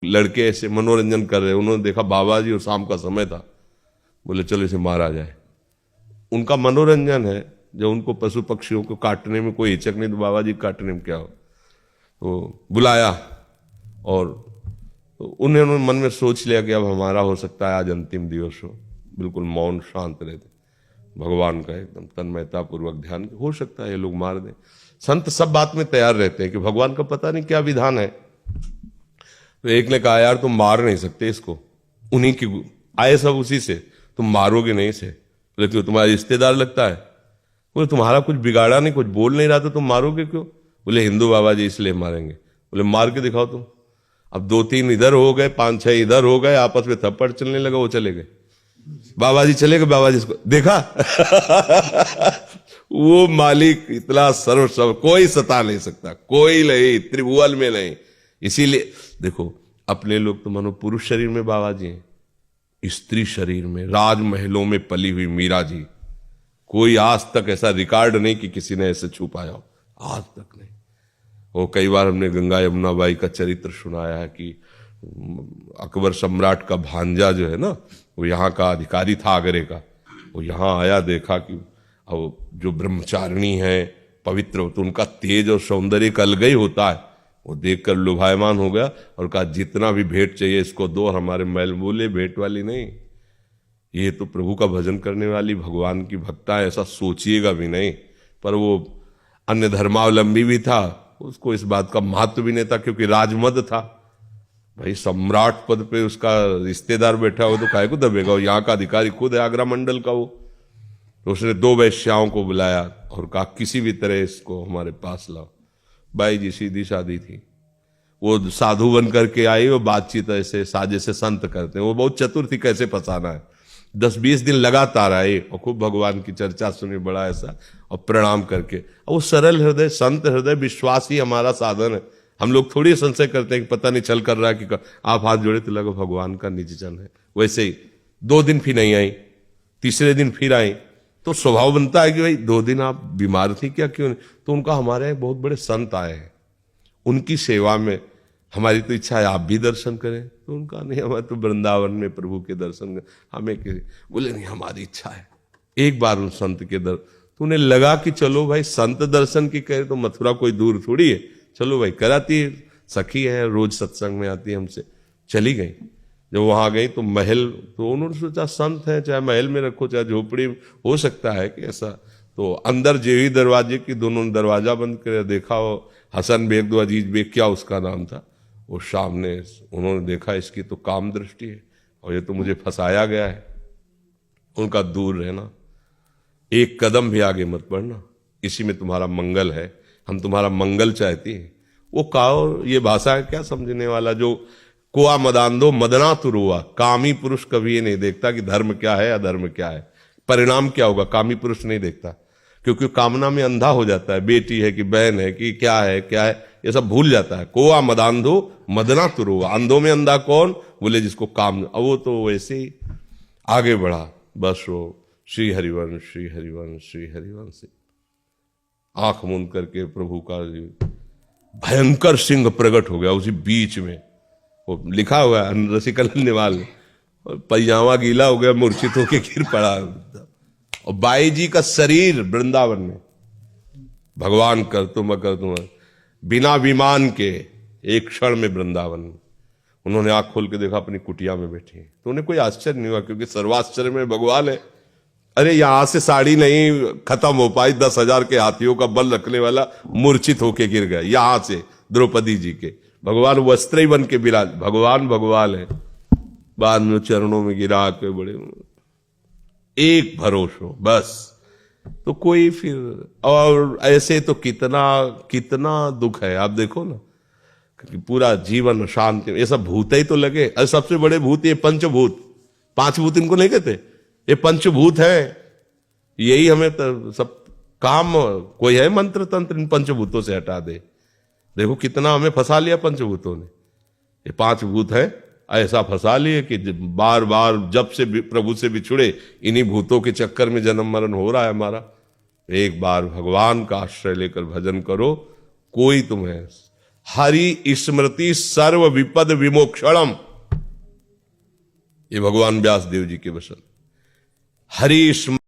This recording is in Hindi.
लड़के ऐसे मनोरंजन कर रहे, उन्होंने देखा बाबा जी और शाम का समय था, बोले चलो इसे मारा जाए। उनका मनोरंजन है, जब उनको पशु पक्षियों को काटने में कोई हिचक नहीं तो बाबा जी काटने में क्या हो। तो बुलाया और तो उन्होंने मन में सोच लिया कि अब हमारा हो सकता है आज अंतिम दिवस हो। बिल्कुल मौन शांत रहते, भगवान का एकदम तन्मयता पूर्वक ध्यान, हो सकता है ये लोग मार दें। संत सब बात में तैयार रहते हैं कि भगवान का पता नहीं क्या विधान है। तो एक ने कहा यार तुम मार नहीं सकते इसको, उन्हीं की आए सब उसी से, तुम मारोगे नहीं इसे। बोले क्यों, तुम्हारा रिश्तेदार लगता है? बोले तुम्हारा कुछ बिगाड़ा नहीं, कुछ बोल नहीं रहा था, तुम मारोगे क्यों? बोले हिंदू बाबा जी इसलिए मारेंगे। बोले मार के दिखाओ तुम। अब 2-3 इधर हो गए, 5-6 इधर हो गए, आपस में थप्पड़ चलने लगा, वो चले गए। बाबा जी चले गए, बाबा जी इसको देखा वो मालिक इतना सर्व कोई सता नहीं सकता, कोई नहीं, त्रिभुवन में नहीं। इसीलिए देखो अपने लोग तो मानो पुरुष शरीर में बाबा जी हैं, स्त्री शरीर में राजमहलों में पली हुई मीरा जी, कोई आज तक ऐसा रिकॉर्ड नहीं कि किसी ने ऐसे छू पाया हो, आज तक नहीं। वो कई बार हमने गंगा यमुना बाई का चरित्र सुनाया है कि अकबर सम्राट का भांजा जो है ना, वो यहाँ का अधिकारी था आगरे का, वो यहाँ आया, देखा कि जो ब्रह्मचारिणी है पवित्र, तो उनका तेज और सौंदर्य का अलग ही होता है। वो देखकर लुभायमान हो गया और कहा जितना भी भेंट चाहिए इसको दो, और हमारे मैल। बोले भेंट वाली नहीं, ये तो प्रभु का भजन करने वाली भगवान की भक्ता है, ऐसा सोचिएगा भी नहीं। पर वो अन्य धर्मावलंबी भी था, उसको इस बात का महत्व भी नहीं था, क्योंकि राजमद था भाई, सम्राट पद पे उसका रिश्तेदार बैठा हो तो काहे को दबेगा, वो यहाँ का अधिकारी खुद है, आगरा मंडल का वो। तो उसने 2 वैश्याओं को बुलाया और कहा किसी भी तरह इसको हमारे पास लाओ। बाई जी सीधी सादी थी, वो साधु बन करके आई, वो बातचीत ऐसे साजे से संत करते हैं, वो बहुत चतुर थी कैसे फंसाना है। 10-20 दिन लगातार आए और खूब भगवान की चर्चा सुनी, बड़ा ऐसा, और प्रणाम करके। और वो सरल हृदय, संत हृदय, विश्वास ही हमारा साधन है। हम लोग थोड़ी संशय करते हैं कि पता नहीं चल कर रहा है कि आप हाथ जोड़े तो लगा भगवान का निज जन है। वैसे ही 2 दिन फिर नहीं आई, तीसरे दिन फिर आई, तो स्वभाव बनता है कि भाई 2 दिन आप बीमार थी क्या, क्यों नहीं? तो उनका हमारे यहाँ बहुत बड़े संत आए हैं, उनकी सेवा में हमारी तो इच्छा है आप भी दर्शन करें। तो उनका नहीं, हमारे तो वृंदावन में प्रभु के दर्शन करें, हमें बोले नहीं हमारी इच्छा है एक बार उन संत के तो उन्हें लगा कि चलो भाई संत दर्शन की कहे तो मथुरा कोई दूर थोड़ी है, चलो भाई कराती है, सखी है, रोज सत्संग में आती है हमसे। चली गई, जब वहां गई तो महल, तो उन्होंने सोचा संत है चाहे महल में रखो चाहे झोपड़ी, हो सकता है कि ऐसा। तो अंदर जेवी दरवाजे की, दोनों ने दरवाजा बंद कर देखा, वो हसन बेग दो अजीज बेग क्या उसका नाम था, वो सामने, उन्होंने देखा इसकी तो काम दृष्टि है और ये तो मुझे फंसाया गया है। उनका दूर रहना, एक कदम भी आगे मत बढ़ना, इसी में तुम्हारा मंगल है, हम तुम्हारा मंगल चाहती हैं। वो काओ, ये भाषा है क्या समझने वाला, जो कोआ मदान मदना तुरुआ, कामी पुरुष कभी ये नहीं देखता कि धर्म क्या है अधर्म क्या है, परिणाम क्या होगा, कामी पुरुष नहीं देखता, क्योंकि कामना में अंधा हो जाता है, बेटी है कि बहन है कि क्या है क्या है, ये सब भूल जाता है। कोआ मदांधो मदना तुरुआ, अंधों में अंधा कौन, बोले जिसको काम। अब वो तो वैसे ही आगे बढ़ा, बस वो श्री हरिवंश श्री हरिवंश श्री हरिवंश, आंख मूंद करके प्रभु का भयंकर सिंह प्रकट हो गया उसी बीच में। वो लिखा हुआ है रसिकल निवाल, पैजामा गीला हो गया, मूर्छित होके गिर पड़ा। और बाई जी का शरीर वृंदावन में, भगवान कर तुम बिना विमान के एक क्षण में वृंदावन में। उन्होंने आंख खोल के देखा अपनी कुटिया में बैठी, तो उन्हें कोई आश्चर्य नहीं हुआ, क्योंकि सर्वाश्चर्य में भगवान है। अरे यहां से साड़ी नहीं खत्म हो पाई, 10,000 के हाथियों का बल रखने वाला मूर्छित होके गिर गया यहां से द्रौपदी जी के। भगवान वस्त्र ही बन के विराज, भगवान भगवान है। बाद में चरणों में गिरा के बड़े एक भरोसा बस। तो कोई फिर, और ऐसे तो कितना कितना दुख है, आप देखो ना कि पूरा जीवन शांति, ये सब भूत ही तो लगे। अरे सबसे बड़े भूत ये पंचभूत, 5 भूत इनको नहीं कहते, ये पंचभूत है, यही हमें सब काम, कोई है मंत्र तंत्र इन पंचभूतों से हटा दे। देखो कितना हमें फंसा लिया पंचभूतों ने, ये 5 भूत है, ऐसा फंसा लिए कि बार बार जब से प्रभु से बिछुड़े इन्हीं भूतों के चक्कर में जन्म मरण हो रहा है हमारा। एक बार भगवान का आश्रय लेकर भजन करो, कोई तुम्हें हरि स्मृति सर्व विपद विमोक्षणम, ये भगवान व्यास देव जी के वचन। हरि